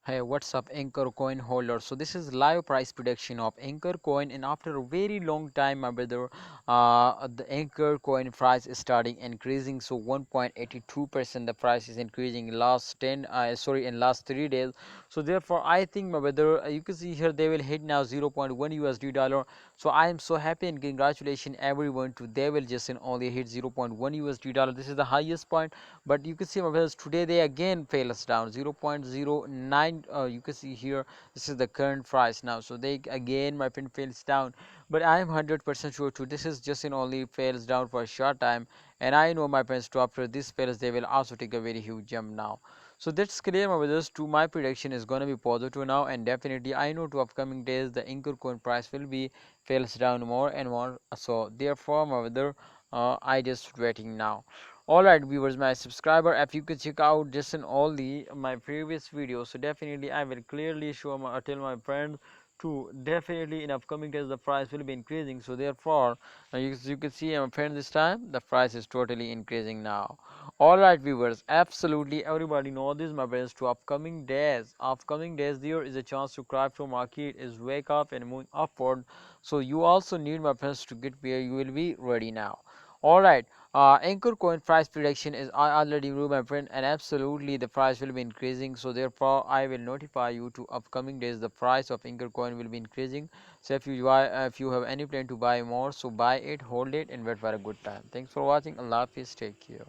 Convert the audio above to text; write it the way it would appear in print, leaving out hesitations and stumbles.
Hey, what's up, Anchor coin holder? So this is live price prediction of Anchor coin, and after a very long time, my brother, the Anchor coin price is starting increasing. So 1.82% the price is increasing in last 10, in last 3 days. So therefore, I think, my brother, you can see here they will hit now 0.1 USD dollar. So I am so happy and congratulations everyone to they will just only hit 0.1 USD dollar. This is the highest point, but you can see, my brothers, today they again fail us down 0.09. You can see here this is the current price now, so they again, my friend, fails down. But I am 100% sure too this is just only fails down for a short time, and I know, my friends, to after this fails they will also take a very huge jump now. So that's clear, my brothers, to my prediction is going to be positive now, and definitely I know to upcoming days the Anchor coin price will be fails down more and more. So therefore, my brother, I just waiting now. Alright viewers, my subscriber, if you could check out just in all the my previous videos, so definitely I will clearly show tell my friends to definitely in upcoming days the price will be increasing. So therefore, you can see, my friend, this time the price is totally increasing now. Alright viewers, absolutely everybody know this, my friends, to upcoming days there is a chance to crypto market is wake up and moving upward. So you also need, my friends, to get where you will be ready now. Alright, Anchor coin price prediction is I already knew, my friend, and absolutely the price will be increasing. So therefore, I will notify you to upcoming days the price of Anchor coin will be increasing. So if you have any plan to buy more, so buy it, hold it, and wait for a good time. Thanks for watching. Allah Hafiz. Take care.